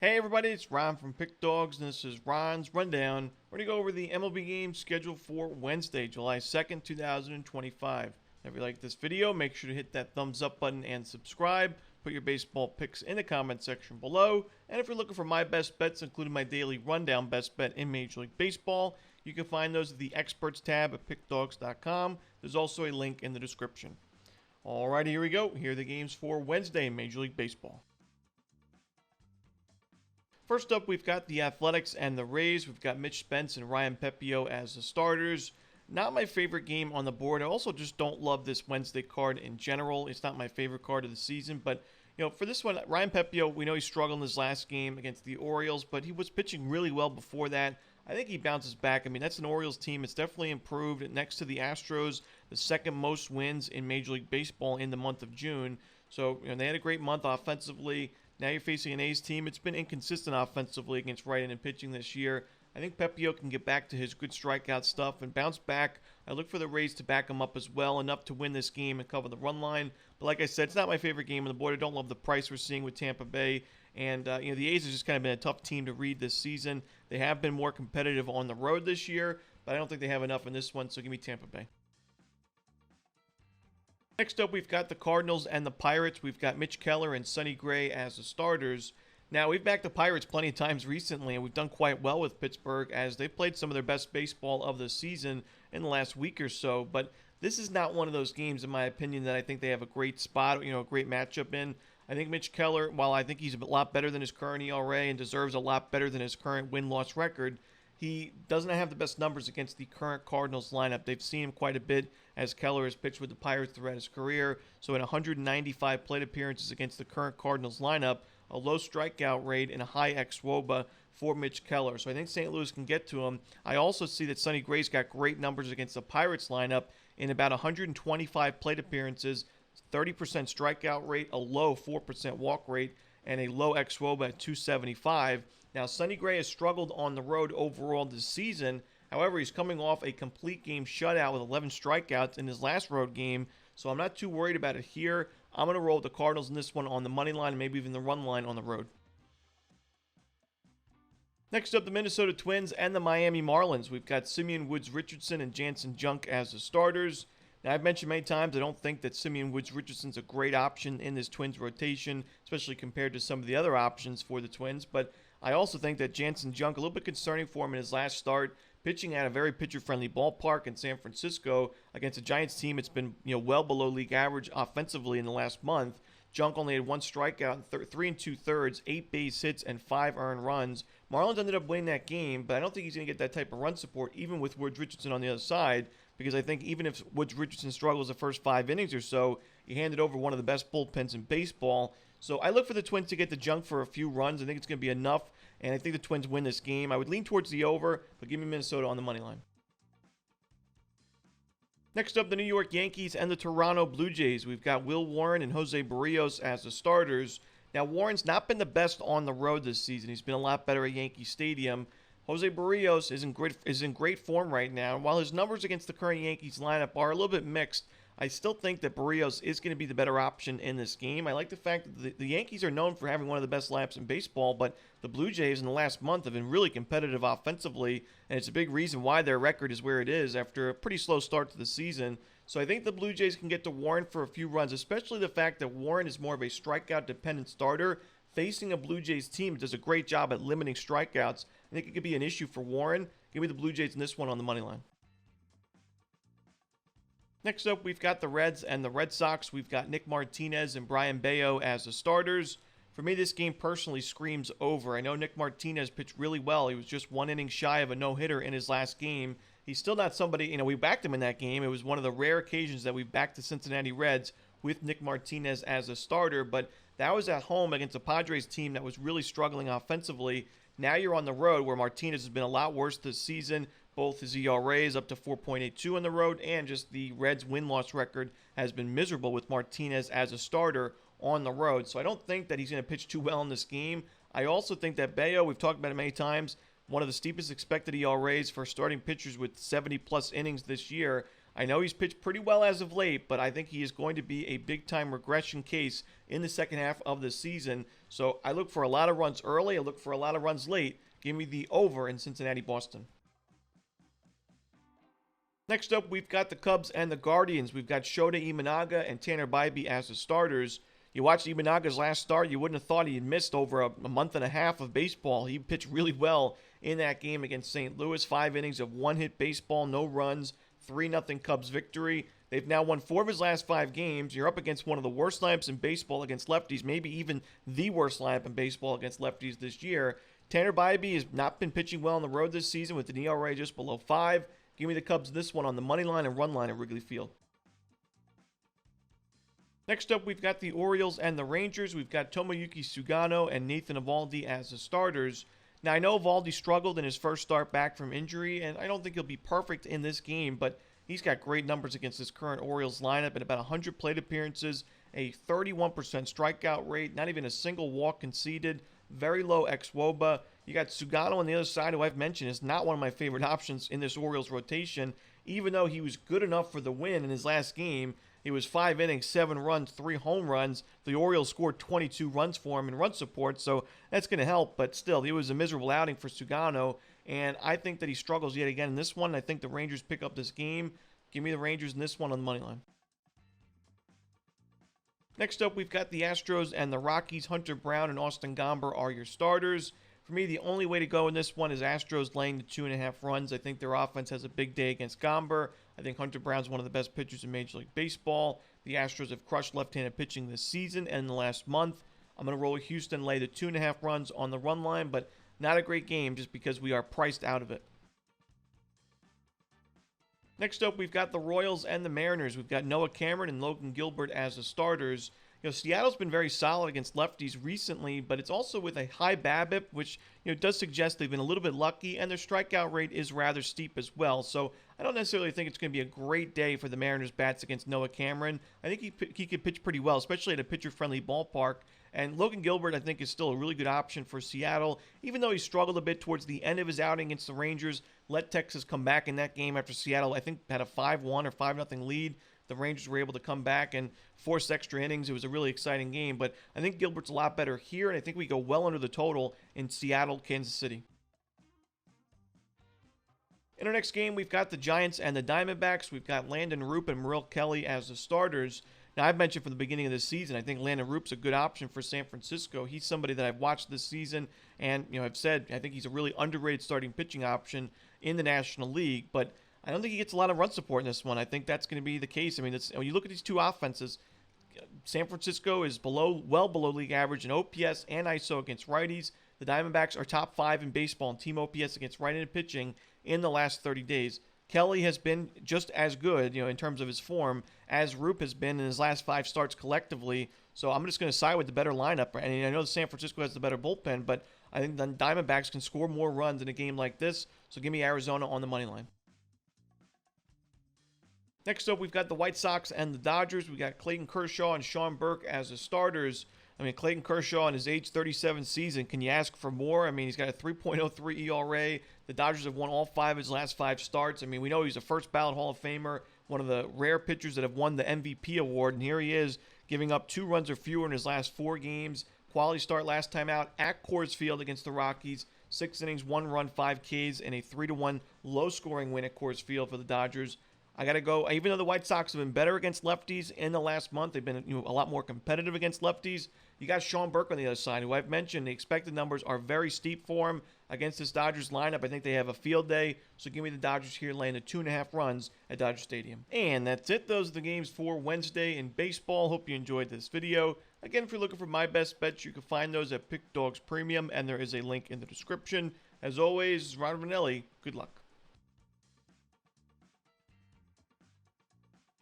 Hey everybody, it's Ron from Pick Dawgz, and this is Ron's Rundown. We're going to go over the MLB games scheduled for Wednesday, July 2nd, 2025. If you like this video, make sure to hit that thumbs up button and subscribe. Put your baseball picks in the comment section below. And if you're looking for my best bets, including my daily rundown best bet in Major League Baseball, you can find those at the Experts tab at pickdawgz.com. There's also a link in the description. Alrighty, here we go. Here are the games for Wednesday in Major League Baseball. First up, we've got the Athletics and the Rays. We've got Mitch Spence and Ryan Pepiot as the starters. Not my favorite game on the board. I also just don't love this Wednesday card in general. It's not my favorite card of the season, but for this one, Ryan Pepiot, we know he struggled in his last game against the Orioles, but he was pitching really well before that. I think he bounces back. I mean, that's an Orioles team. It's definitely improved. Next to the Astros, the second most wins in Major League Baseball in the month of June. So, they had a great month offensively. Now you're facing an A's team. It's been inconsistent offensively against right-handed pitching this year. I think Pepiot can get back to his good strikeout stuff and bounce back. I look for the Rays to back him up as well, enough to win this game and cover the run line. But like I said, it's not my favorite game on the board. I don't love the price we're seeing with Tampa Bay. And, the A's have just kind of been a tough team to read this season. They have been more competitive on the road this year, but I don't think they have enough in this one, so give me Tampa Bay. Next up, we've got the Cardinals and the Pirates. We've got Mitch Keller and Sonny Gray as the starters. Now, we've backed the Pirates plenty of times recently, and we've done quite well with Pittsburgh as they've played some of their best baseball of the season in the last week or so. But this is not one of those games, in my opinion, that I think they have a great spot, a great matchup in. I think Mitch Keller, while I think he's a lot better than his current ERA and deserves a lot better than his current win-loss record, he doesn't have the best numbers against the current Cardinals lineup. They've seen him quite a bit as Keller has pitched with the Pirates throughout his career. So in 195 plate appearances against the current Cardinals lineup, a low strikeout rate and a high xWOBA for Mitch Keller. So I think St. Louis can get to him. I also see that Sonny Gray's got great numbers against the Pirates lineup in about 125 plate appearances, 30% strikeout rate, a low 4% walk rate, and a low xWOBA at 275. Now, Sonny Gray has struggled on the road overall this season. However, he's coming off a complete game shutout with 11 strikeouts in his last road game, so I'm not too worried about it here. I'm going to roll with the Cardinals in this one on the money line and maybe even the run line on the road. Next up, the Minnesota Twins and the Miami Marlins. We've got Simeon Woods-Richardson and Jansen Junk as the starters. Now, I've mentioned many times I don't think that Simeon Woods-Richardson's a great option in this Twins rotation, especially compared to some of the other options for the Twins, but I also think that Jansen Junk, a little bit concerning for him in his last start, pitching at a very pitcher-friendly ballpark in San Francisco against a Giants team that's been well below league average offensively in the last month. Junk only had one strikeout in 3 2/3, 8 base hits, and 5 earned runs. Marlins ended up winning that game, but I don't think he's going to get that type of run support, even with Woods-Richardson on the other side, because I think even if Woods-Richardson struggles the first 5 innings or so, he handed over one of the best bullpens in baseball. So I look for the Twins to get the Junk for a few runs. I think it's going to be enough, and I think the Twins win this game. I would lean towards the over, but give me Minnesota on the money line. Next up, the New York Yankees and the Toronto Blue Jays. We've got Will Warren and Jose Barrios as the starters. Now, Warren's not been the best on the road this season. He's been a lot better at Yankee Stadium. Jose Barrios is in great form right now. And while his numbers against the current Yankees lineup are a little bit mixed, I still think that Barrios is going to be the better option in this game. I like the fact that the Yankees are known for having one of the best lineups in baseball, but the Blue Jays in the last month have been really competitive offensively, and it's a big reason why their record is where it is after a pretty slow start to the season. So I think the Blue Jays can get to Warren for a few runs, especially the fact that Warren is more of a strikeout-dependent starter. Facing a Blue Jays team that does a great job at limiting strikeouts, I think it could be an issue for Warren. Give me the Blue Jays in this one on the money line. Next up, we've got the Reds and the Red Sox. We've got Nick Martinez and Brian Bayo as the starters. For me, this game personally screams over. I know Nick Martinez pitched really well. He was just 1 inning shy of a no-hitter in his last game. He's still not somebody, we backed him in that game. It was one of the rare occasions that we backed the Cincinnati Reds with Nick Martinez as a starter, but that was at home against a Padres team that was really struggling offensively. Now you're on the road where Martinez has been a lot worse this season. Both his ERA is up to 4.82 on the road, and just the Reds' win-loss record has been miserable with Martinez as a starter on the road. So I don't think that he's going to pitch too well in this game. I also think that Bayo, we've talked about it many times, one of the steepest expected ERAs for starting pitchers with 70-plus innings this year. I know he's pitched pretty well as of late, but I think he is going to be a big-time regression case in the second half of the season. So I look for a lot of runs early. I look for a lot of runs late. Give me the over in Cincinnati-Boston. Next up, we've got the Cubs and the Guardians. We've got Shota Imanaga and Tanner Bybee as the starters. You watched Imanaga's last start, you wouldn't have thought he had missed over a month and a half of baseball. He pitched really well in that game against St. Louis. 5 innings of one-hit baseball, no runs, 3-0 Cubs victory. They've now won 4 of his last 5 games. You're up against one of the worst lineups in baseball against lefties, maybe even the worst lineup in baseball against lefties this year. Tanner Bybee has not been pitching well on the road this season with an ERA just below 5. Give me the Cubs this one on the money line and run line at Wrigley Field. Next up, we've got the Orioles and the Rangers. We've got Tomoyuki Sugano and Nathan Eovaldi as the starters. Now, I know Eovaldi struggled in his first start back from injury, and I don't think he'll be perfect in this game, but he's got great numbers against this current Orioles lineup at about 100 plate appearances, a 31% strikeout rate, not even a single walk conceded, very low xWOBA. You got Sugano on the other side, who I've mentioned is not one of my favorite options in this Orioles rotation, even though he was good enough for the win in his last game. It was 5 innings, 7 runs, 3 home runs. The Orioles scored 22 runs for him in run support, so that's going to help. But still, it was a miserable outing for Sugano, and I think that he struggles yet again in this one. I think the Rangers pick up this game. Give me the Rangers in this one on the money line. Next up, we've got the Astros and the Rockies. Hunter Brown and Austin Gomber are your starters. For me, the only way to go in this one is Astros laying the 2.5 runs. I think their offense has a big day against Gomber. I think Hunter Brown's one of the best pitchers in Major League Baseball. The Astros have crushed left-handed pitching this season and in the last month. I'm going to roll Houston, lay the 2.5 runs on the run line, but not a great game just because we are priced out of it. Next up, we've got the Royals and the Mariners. We've got Noah Cameron and Logan Gilbert as the starters. Seattle's been very solid against lefties recently, but it's also with a high BABIP, which does suggest they've been a little bit lucky, and their strikeout rate is rather steep as well. So I don't necessarily think it's going to be a great day for the Mariners bats against Noah Cameron. I think he could pitch pretty well, especially at a pitcher-friendly ballpark. And Logan Gilbert, I think, is still a really good option for Seattle, even though he struggled a bit towards the end of his outing against the Rangers. Let Texas come back in that game after Seattle, I think, had a 5-1 or 5-0 lead. The Rangers were able to come back and force extra innings. It was a really exciting game, but I think Gilbert's a lot better here, and I think we go well under the total in Seattle, Kansas City. In our next game, we've got the Giants and the Diamondbacks. We've got Landon Roop and Merrill Kelly as the starters. Now, I've mentioned from the beginning of the season, I think Landon Roop's a good option for San Francisco. He's somebody that I've watched this season, and I've said I think he's a really underrated starting pitching option in the National League, but I don't think he gets a lot of run support in this one. I think that's going to be the case. I mean, when you look at these two offenses, San Francisco is well below league average in OPS and ISO against righties. The Diamondbacks are top 5 in baseball in team OPS against right-handed pitching in the last 30 days. Kelly has been just as good, in terms of his form, as Roop has been in his last 5 starts collectively. So I'm just going to side with the better lineup. And I know San Francisco has the better bullpen, but I think the Diamondbacks can score more runs in a game like this. So give me Arizona on the money line. Next up, we've got the White Sox and the Dodgers. We got Clayton Kershaw and Sean Burke as the starters. I mean, Clayton Kershaw in his age 37 season, can you ask for more? I mean, he's got a 3.03 ERA. The Dodgers have won all 5 of his last 5 starts. I mean, we know he's a first ballot Hall of Famer, one of the rare pitchers that have won the MVP award, and here he is giving up 2 runs or fewer in his last 4 games. Quality start last time out at Coors Field against the Rockies. 6 innings, 1 run, 5 Ks, and a 3-1 low-scoring win at Coors Field for the Dodgers. I got to go, even though the White Sox have been better against lefties in the last month, they've been a lot more competitive against lefties. You got Sean Burke on the other side, who I've mentioned. The expected numbers are very steep for him against this Dodgers lineup. I think they have a field day, so give me the Dodgers here laying the 2.5 runs at Dodger Stadium. And that's it. Those are the games for Wednesday in baseball. Hope you enjoyed this video. Again, if you're looking for my best bets, you can find those at Pick Dawgz Premium, and there is a link in the description. As always, Romanelli, good luck.